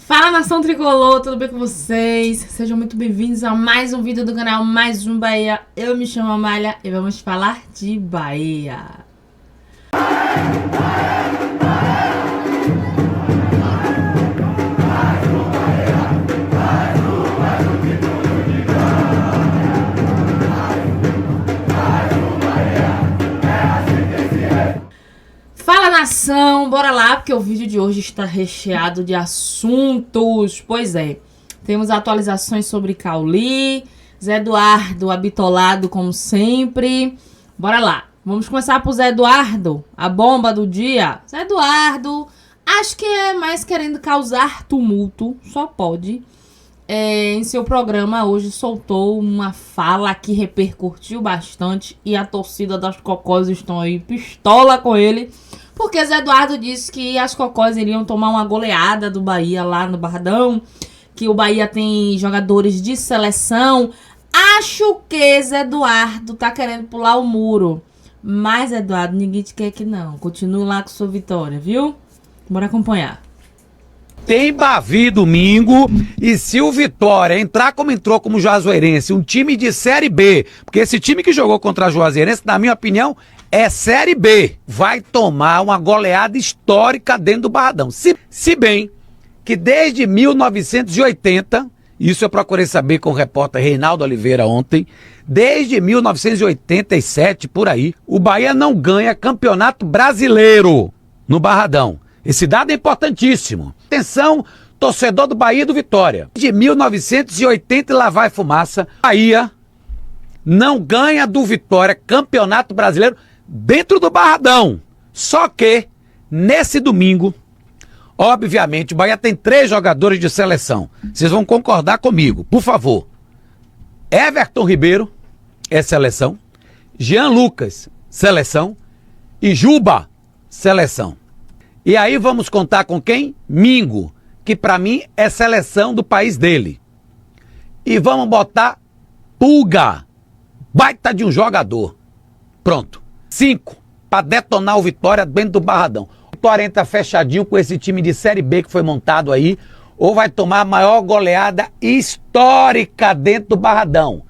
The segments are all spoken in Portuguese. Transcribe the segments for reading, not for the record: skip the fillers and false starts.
Fala, nação tricolor, tudo bem com vocês? Sejam muito bem-vindos a mais um vídeo do canal Mais Um Bahia. Eu me chamo Amália e vamos falar de Bahia. Fala, nação, bora lá, porque o vídeo de hoje está recheado de assuntos. Pois é, temos atualizações sobre Cauli, Zé Eduardo abitolado como sempre. Bora lá, vamos começar por Zé Eduardo, a bomba do dia. Zé Eduardo, acho que é mais querendo causar tumulto, só pode. Em seu programa hoje soltou uma fala que repercutiu bastante e a torcida das Cocós estão aí pistola com ele, porque Zé Eduardo disse que as Cocós iriam tomar uma goleada do Bahia lá no Barradão, que o Bahia tem jogadores de seleção. Acho que Zé Eduardo tá querendo pular o muro, mas Zé Eduardo, ninguém te quer que não, continua lá com sua vitória, viu? Bora acompanhar. Tem Bavi domingo, e se o Vitória entrar como entrou como Juazeirense, um time de Série B, porque esse time que jogou contra a Juazeirense, na minha opinião, é Série B, vai tomar uma goleada histórica dentro do Barradão. Se bem que desde 1980, isso eu procurei saber com o repórter Reinaldo Oliveira ontem, desde 1987, por aí, o Bahia não ganha campeonato brasileiro no Barradão. Esse dado é importantíssimo. Atenção, torcedor do Bahia e do Vitória. De 1980 e lá vai fumaça, Bahia não ganha do Vitória campeonato brasileiro dentro do Barradão. Só que, nesse domingo, obviamente, o Bahia tem 3 jogadores de seleção. Vocês vão concordar comigo, por favor. Everton Ribeiro é seleção. Jean Lucas, seleção. E Juba, seleção. E aí vamos contar com quem? Mingo, que pra mim é seleção do país dele. E vamos botar Pulga, baita de um jogador. Pronto. 5, pra detonar o Vitória dentro do Barradão. O Vitória entra fechadinho com esse time de Série B que foi montado aí, ou vai tomar a maior goleada histórica dentro do Barradão.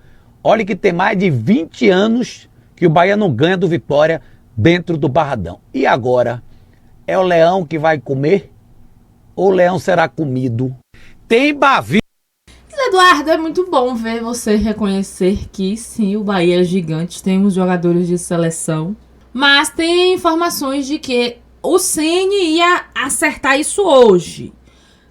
Olha que tem mais de 20 anos que o Bahia não ganha do Vitória dentro do Barradão. E agora? É o leão que vai comer? Ou o leão será comido? Tem Bavi. Eduardo, é muito bom ver você reconhecer que sim, o Bahia é gigante, temos jogadores de seleção, mas tem informações de que o Ceni ia acertar isso hoje.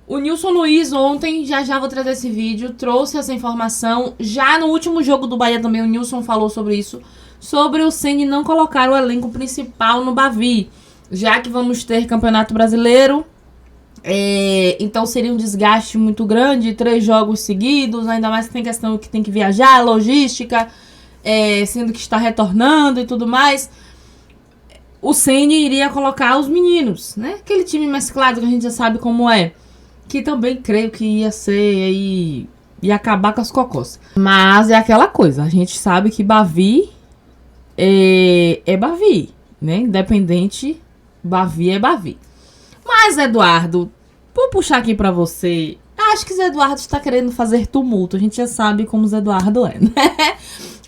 O Nilson Luiz ontem, já vou trazer esse vídeo, trouxe essa informação. Já no último jogo do Bahia também o Nilson falou sobre isso, sobre o Ceni não colocar o elenco principal no Bavi, já que vamos ter Campeonato Brasileiro. Então seria um desgaste muito grande, 3 jogos seguidos, ainda mais que tem questão que tem que viajar, logística, sendo que está retornando e tudo mais. O Ceni iria colocar os meninos, né? Aquele time mesclado que a gente já sabe como é, que também creio que ia ser ia acabar com as cocós. Mas é aquela coisa, a gente sabe que Bavi é Bavi, né? Independente, Bavi é Bavi. Mas, Eduardo, vou puxar aqui pra você. Acho que o Zé Eduardo está querendo fazer tumulto. A gente já sabe como o Zé Eduardo é, né?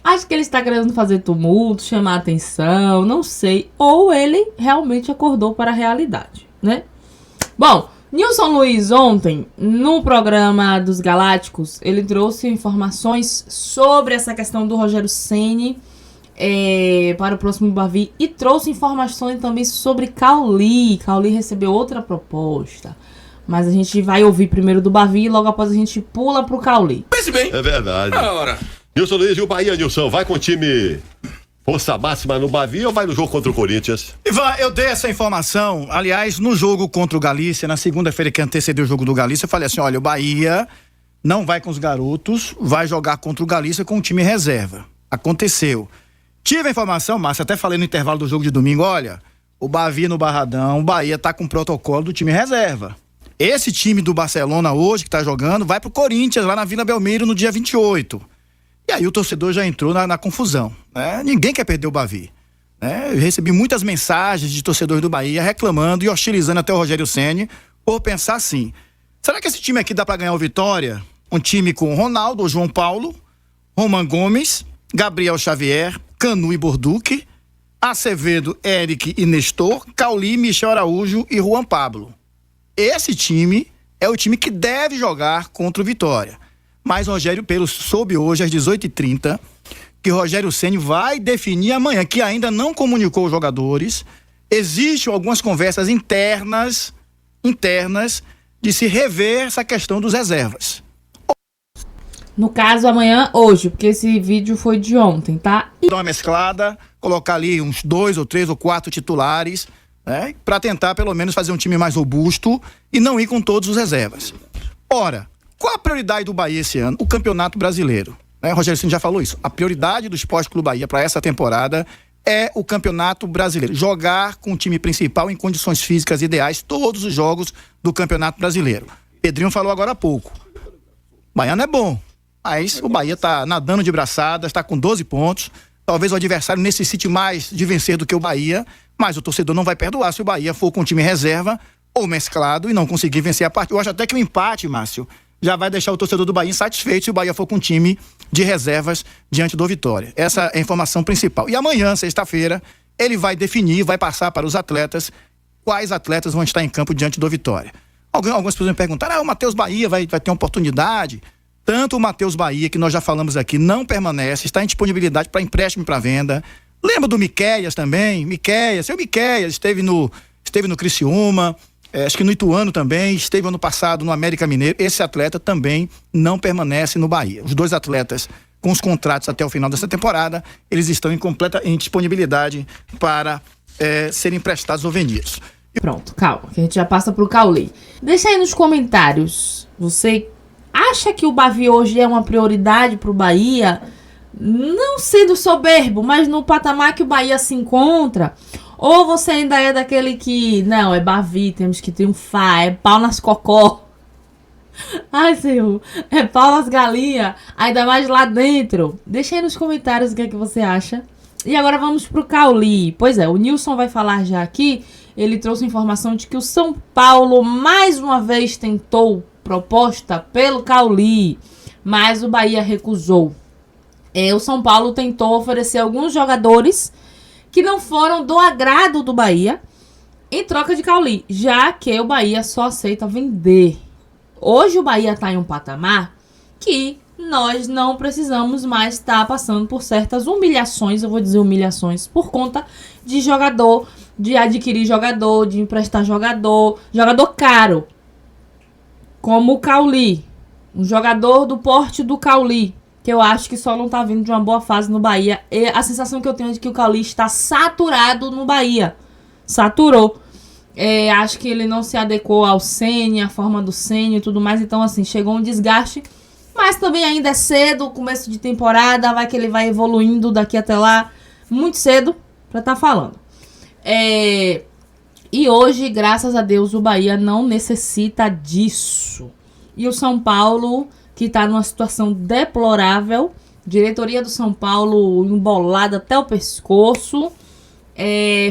Acho que ele está querendo fazer tumulto, chamar atenção, não sei. Ou ele realmente acordou para a realidade, né? Bom, Nilson Luiz ontem, no programa dos Galácticos, ele trouxe informações sobre essa questão do Rogério Ceni para o próximo Bavi, e trouxe informações também sobre Cauli. Cauli recebeu outra proposta, mas a gente vai ouvir primeiro do Bavi e logo após a gente pula pro Cauli. Pense bem. É verdade. Nilson Luiz, e o Bahia, Nilson, vai com o time força máxima no Bavi ou vai no jogo contra o Corinthians? Ivan, eu dei essa informação, aliás, no jogo contra o Galícia, na segunda-feira que antecedeu o jogo do Galícia, eu falei assim, olha, o Bahia não vai com os garotos, vai jogar contra o Galícia com o time reserva. Aconteceu. Tive a informação, Márcio, até falei no intervalo do jogo de domingo, olha, o Bavi no Barradão, o Bahia tá com o protocolo do time reserva. Esse time do Barcelona hoje, que tá jogando, vai pro Corinthians, lá na Vila Belmiro, no dia 28. E aí o torcedor já entrou na confusão, né? Ninguém quer perder o Bavi, né? Eu recebi muitas mensagens de torcedores do Bahia reclamando e hostilizando até o Rogério Ceni por pensar assim, Será que esse time aqui dá pra ganhar o Vitória? Um time com Ronaldo, João Paulo, Roman Gomes, Gabriel Xavier, Canu e Borduque, Acevedo, Eric e Nestor, Cauli, Michel Araújo e Juan Pablo. Esse time é o time que deve jogar contra o Vitória. Mas Rogério Pelo soube hoje às 18h30 que Rogério Ceni vai definir amanhã, que ainda não comunicou os jogadores. Existem algumas conversas internas de se rever essa questão dos reservas. No caso, amanhã, hoje, porque esse vídeo foi de ontem, tá? Dar uma mesclada, colocar ali uns 2 ou 3 ou 4 titulares, né? Pra tentar pelo menos fazer um time mais robusto e não ir com todos os reservas. Ora, qual a prioridade do Bahia esse ano? O Campeonato Brasileiro. Né? Rogério Ceni já falou isso. A prioridade do Esporte Clube Bahia para essa temporada é o Campeonato Brasileiro. Jogar com o time principal em condições físicas ideais todos os jogos do Campeonato Brasileiro. Pedrinho falou agora há pouco. Baiano é bom, mas o Bahia tá nadando de braçadas, está com 12 pontos. Talvez o adversário necessite mais de vencer do que o Bahia, mas o torcedor não vai perdoar se o Bahia for com o time reserva ou mesclado e não conseguir vencer a partida. Eu acho até que o empate, Márcio, já vai deixar o torcedor do Bahia insatisfeito se o Bahia for com um time de reservas diante do Vitória. Essa é a informação principal. E amanhã, sexta-feira, ele vai definir, vai passar para os atletas quais atletas vão estar em campo diante do Vitória. Algumas pessoas me perguntaram, o Matheus Bahia vai ter uma oportunidade? Tanto o Matheus Bahia, que nós já falamos aqui, não permanece, está em disponibilidade para empréstimo e para venda. Lembra do Miqueias também? Seu Miqueias esteve no Criciúma, acho que no Ituano também, esteve ano passado no América Mineiro. Esse atleta também não permanece no Bahia. Os 2 atletas com os contratos até o final dessa temporada, eles estão em disponibilidade para serem emprestados ou vendidos. Pronto, calma, que a gente já passa pro Cauli. Deixa aí nos comentários, você acha que o Bavi hoje é uma prioridade pro Bahia? Não sendo soberbo, mas no patamar que o Bahia se encontra? Ou você ainda é daquele que, não, é Bavi, temos que triunfar, é pau nas cocó. Ai, Senhor, é pau nas galinhas, ainda mais lá dentro. Deixa aí nos comentários o que é que você acha. E agora vamos pro Cauli. Pois é, o Nilson vai falar já aqui. Ele trouxe informação de que o São Paulo mais uma vez tentou proposta pelo Cauli, mas o Bahia recusou. O São Paulo tentou oferecer alguns jogadores que não foram do agrado do Bahia em troca de Cauli, já que o Bahia só aceita vender. Hoje o Bahia está em um patamar que nós não precisamos mais estar passando por certas humilhações, eu vou dizer humilhações, por conta de jogador, de adquirir jogador, de emprestar jogador caro, como o Cauli, um jogador do porte do Cauli, que eu acho que só não tá vindo de uma boa fase no Bahia. E a sensação que eu tenho é de que o Cauli está saturado no Bahia. Saturou. Acho que ele não se adequou ao Ceni, à forma do Ceni e tudo mais. Então, assim, chegou um desgaste. Mas também ainda é cedo, começo de temporada. Vai que ele vai evoluindo daqui até lá. Muito cedo pra estar falando. E hoje, graças a Deus, o Bahia não necessita disso. E o São Paulo, que está numa situação deplorável, diretoria do São Paulo embolada até o pescoço,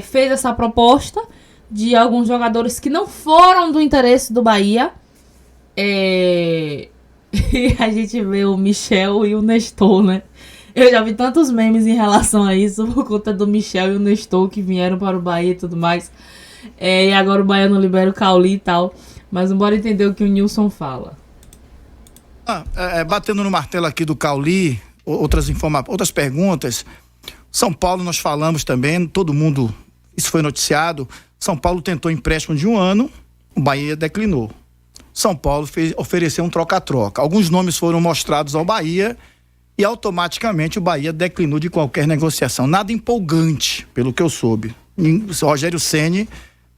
fez essa proposta de alguns jogadores que não foram do interesse do Bahia. E a gente vê o Michel e o Nestor, né? Eu já vi tantos memes em relação a isso, por conta do Michel e o Nestor que vieram para o Bahia e tudo mais. E agora o Bahia não libera o Cauli e tal. Mas bora entender o que o Nilson fala. Batendo no martelo aqui do Cauli, outras perguntas. São Paulo, nós falamos também, todo mundo, isso foi noticiado. São Paulo tentou empréstimo de 1 ano, o Bahia declinou. São Paulo ofereceu um troca-troca. Alguns nomes foram mostrados ao Bahia e automaticamente o Bahia declinou de qualquer negociação. Nada empolgante, pelo que eu soube. Nem Rogério Ceni,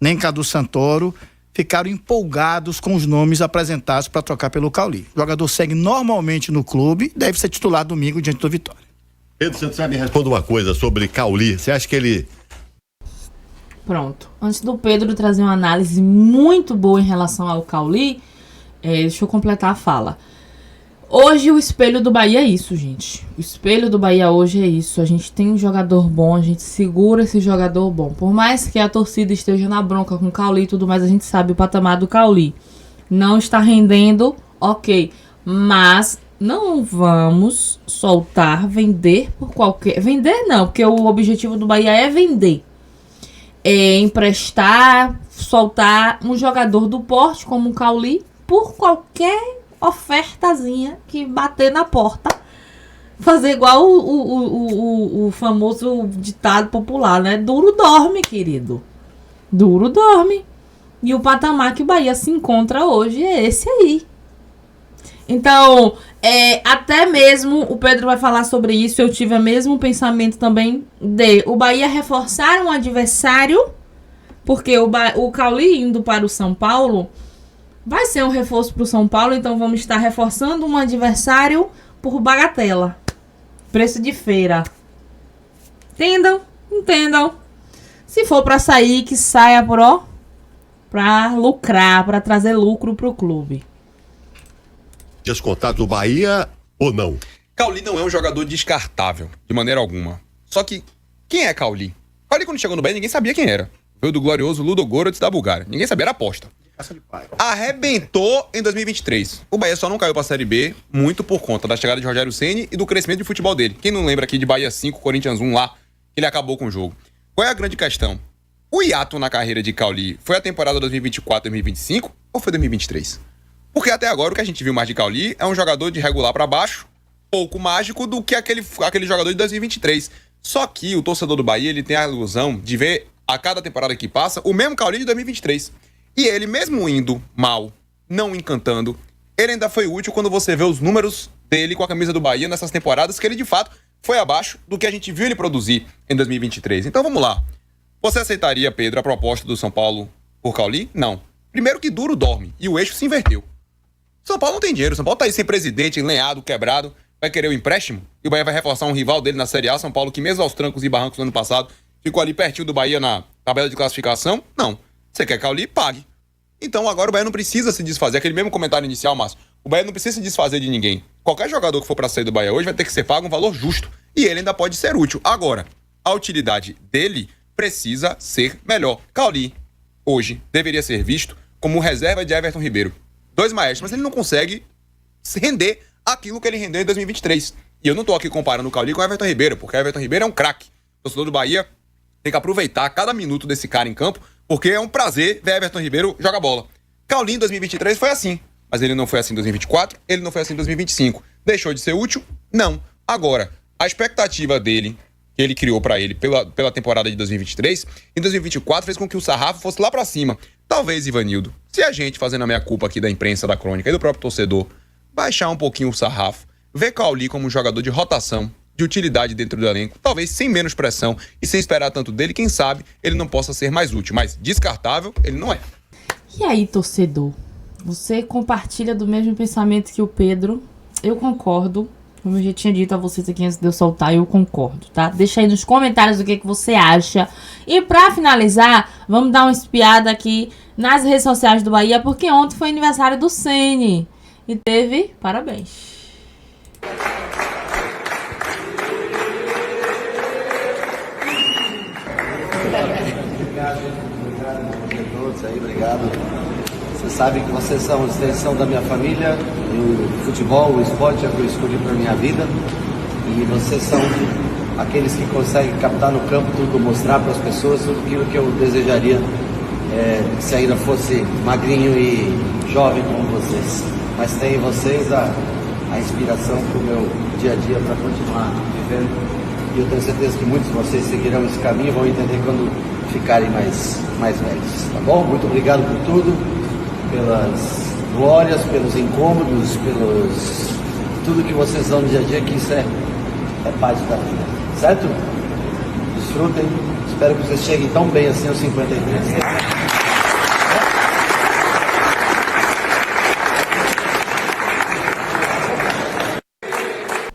nem Cadu Santoro ficaram empolgados com os nomes apresentados para trocar pelo Cauli. O jogador segue normalmente no clube, deve ser titular domingo diante do Vitória. Pedro Santos, me responda uma coisa sobre Cauli. Você acha que ele... Pronto. Antes do Pedro trazer uma análise muito boa em relação ao Cauli, deixa eu completar a fala. Hoje o espelho do Bahia é isso, gente. O espelho do Bahia hoje é isso. A gente tem um jogador bom, a gente segura esse jogador bom. Por mais que a torcida esteja na bronca com o Cauli e tudo mais, a gente sabe o patamar do Cauli. Não está rendendo, ok. Mas não vamos soltar, vender por qualquer... Vender não, porque o objetivo do Bahia é vender. É emprestar, soltar um jogador do porte, como o Cauli, por qualquer ofertazinha que bater na porta. Fazer igual o famoso ditado popular, né? Duro dorme, querido. Duro dorme. E o patamar que o Bahia se encontra hoje é esse aí. Então, até mesmo o Pedro vai falar sobre isso. Eu tive o mesmo pensamento também de o Bahia reforçar um adversário, porque o Cauli indo para o São Paulo vai ser um reforço para o São Paulo. Então vamos estar reforçando um adversário por bagatela, preço de feira. Entendam. Se for para sair, que saia para lucrar, para trazer lucro pro clube. Dias contados do Bahia ou não? Cauli não é um jogador descartável, de maneira alguma. Só que, quem é Cauli? Cauli, quando chegou no Bahia, ninguém sabia quem era. Veio do glorioso Ludogorets da Bulgária. Ninguém sabia, era aposta. Arrebentou em 2023. O Bahia só não caiu pra Série B muito por conta da chegada de Rogério Ceni e do crescimento de futebol dele. Quem não lembra aqui de Bahia 5, Corinthians 1 lá, que ele acabou com o jogo. Qual é a grande questão? O hiato na carreira de Cauli foi a temporada 2024-2025 ou foi 2023? Porque até agora o que a gente viu mais de Cauli é um jogador de regular pra baixo, pouco mágico do que aquele jogador de 2023. Só que o torcedor do Bahia, ele tem a ilusão de ver a cada temporada que passa o mesmo Cauli de 2023. E ele, mesmo indo mal, não encantando, ele ainda foi útil quando você vê os números dele com a camisa do Bahia nessas temporadas, que ele de fato foi abaixo do que a gente viu ele produzir em 2023. Então vamos lá. Você aceitaria, Pedro, a proposta do São Paulo por Cauli? Não. Primeiro que duro dorme e o eixo se inverteu. São Paulo não tem dinheiro. São Paulo tá aí sem presidente, enlenhado, quebrado. Vai querer o empréstimo? E o Bahia vai reforçar um rival dele na Série A. São Paulo, que mesmo aos trancos e barrancos no ano passado, ficou ali pertinho do Bahia na tabela de classificação. Não. Você quer Cauli? Pague. Então agora o Bahia não precisa se desfazer. Aquele mesmo comentário inicial, Márcio. O Bahia não precisa se desfazer de ninguém. Qualquer jogador que for pra sair do Bahia hoje vai ter que ser pago um valor justo. E ele ainda pode ser útil. Agora, a utilidade dele precisa ser melhor. Cauli, hoje, deveria ser visto como reserva de Everton Ribeiro. 2 maestros, mas ele não consegue render aquilo que ele rendeu em 2023. E eu não tô aqui comparando o Cauli com o Everton Ribeiro, porque o Everton Ribeiro é um craque. O torcedor do Bahia tem que aproveitar cada minuto desse cara em campo, porque é um prazer ver Everton Ribeiro jogar bola. Cauli em 2023 foi assim, mas ele não foi assim em 2024, ele não foi assim em 2025. Deixou de ser útil? Não. Agora, a expectativa dele, que ele criou pra ele pela temporada de 2023, em 2024 fez com que o sarrafo fosse lá pra cima. Talvez, Ivanildo, se a gente, fazendo a meia-culpa aqui da imprensa, da crônica e do próprio torcedor, baixar um pouquinho o sarrafo, ver Cauli como um jogador de rotação, de utilidade dentro do elenco, talvez sem menos pressão e sem esperar tanto dele, quem sabe ele não possa ser mais útil, mas descartável ele não é. E aí, torcedor? Você compartilha do mesmo pensamento que o Pedro? Eu concordo. Como eu já tinha dito a vocês aqui antes de eu soltar, eu concordo, tá? Deixa aí nos comentários o que você acha. E pra finalizar, vamos dar uma espiada aqui nas redes sociais do Bahia, porque ontem foi aniversário do Ceni. E teve parabéns. Obrigado a todos aí, obrigado. Vocês sabem que vocês são a extensão da minha família, o futebol, o esporte é o que eu escolhi para minha vida. E vocês são aqueles que conseguem captar no campo tudo, mostrar para as pessoas tudo aquilo que eu desejaria se ainda fosse magrinho e jovem como vocês. Mas tem em vocês a inspiração para o meu dia a dia para continuar vivendo. E eu tenho certeza que muitos de vocês seguirão esse caminho e vão entender quando ficarem mais velhos. Tá bom? Muito obrigado por tudo, pelas glórias, pelos incômodos, tudo que vocês dão no dia a dia, que isso é parte da vida. Certo? Desfrutem. Espero que vocês cheguem tão bem assim aos 53.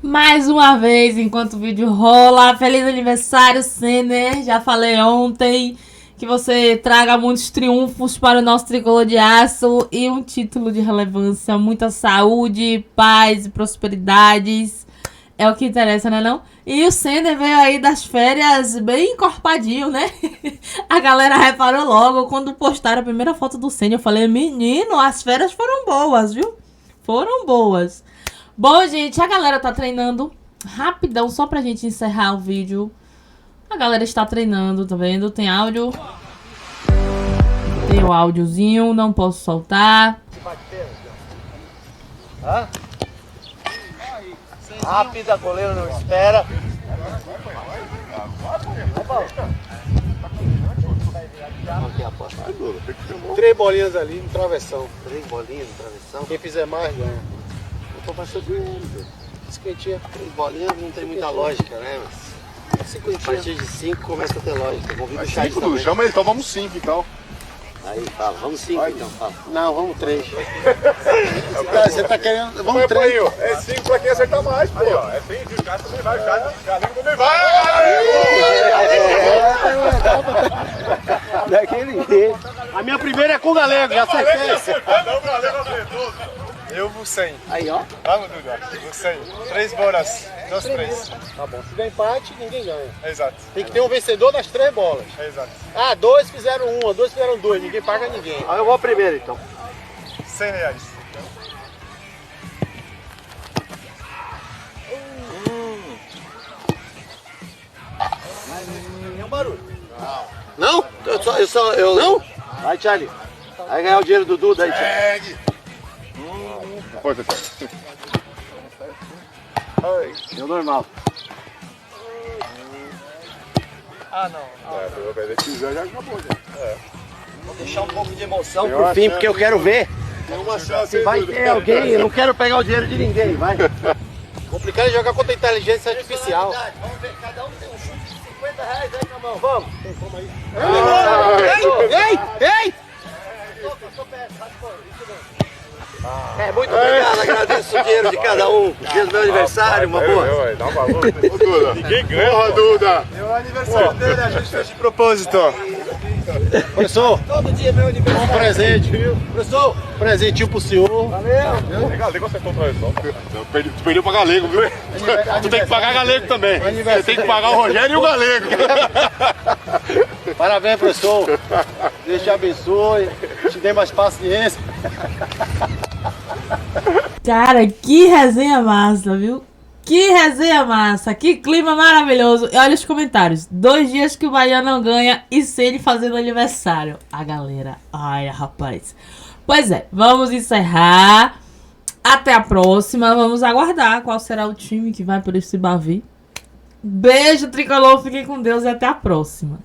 Mais uma vez, enquanto o vídeo rola, feliz aniversário, Ceni. Já falei ontem que você traga muitos triunfos para o nosso tricolor de aço e um título de relevância, muita saúde, paz e prosperidades. É o que interessa, né não? E o Sender veio aí das férias bem encorpadinho, né? A galera reparou logo quando postaram a primeira foto do Sender. Eu falei, menino, as férias foram boas, viu? Foram boas. Bom, gente, a galera tá treinando rapidão, só pra gente encerrar o vídeo. A galera está treinando, tá vendo? Tem áudio. Tem o áudiozinho, não posso soltar. Rápida, goleiro não espera. Três bolinhas ali no travessão. Três bolinhas no travessão. Quem fizer mais, ganha. Eu tô passando cinquentinha. Três bolinhas não tem muita lógica, né? Mas a partir de 5 começa a ter lógica. Convido o chat também. Chama ele, então vamos 5 então. Aí, fala, vamos 5 então, fala. Não, vamos 3. Você tá querendo. Vamos 3. É 5 pra quem acertar mais, pô. É 5, o cara também vai, o cara também vai. Daquele jeito. A minha primeira é com o Galego, já acertei. Não, Galego acertou. Eu vou 100. Aí, ó. Vamos, Duda. Vou 100. 3 bolas. 2, 3. Tá bom. Se der empate, ninguém ganha. Exato. Tem que ter um vencedor das 3 bolas. Exato. Ah, 2 fizeram 1, 2 fizeram 2. Ninguém paga ninguém. Aí eu vou primeiro, então. R$100. É um barulho. Não? Eu não? Vai, Charlie. Vai ganhar o dinheiro do Duda aí, Charlie. Força, Deu normal. Se quiser, já acabou. Vou deixar um pouco de emoção pro fim, porque eu quero ver. Se vai ter alguém, eu não quero pegar o dinheiro de ninguém, vai. Complicado é jogar contra a inteligência artificial. Vamos ver, cada um tem um chute de R$50 aí na mão, vamos. Tem como aí? Ei! É, muito obrigado, agradeço o dinheiro de cada um. Dia do meu aniversário, uma boa. Dá um valor. Ô, Duda. Ninguém ganha. Porra, Duda. É o aniversário dele, a gente fez de propósito. Professor, todo dia é meu aniversário. Um presente, viu? Professor, presentinho pro senhor. Valeu. Galego acertou pra ele, Tu perdeu pra Galego, viu? Tu tem que pagar Galego também. Você tem que pagar o Rogério e o Galego. Parabéns, professor. Deus te abençoe. Te dê mais paciência. Cara, que resenha massa, viu? Que resenha massa, que clima maravilhoso. E olha os comentários. 2 dias que o Bahia não ganha e Ceni fazendo aniversário. A galera, ai, rapaz. Pois é, vamos encerrar. Até a próxima. Vamos aguardar qual será o time que vai por esse Bavi. Beijo, tricolor. Fiquem com Deus e até a próxima.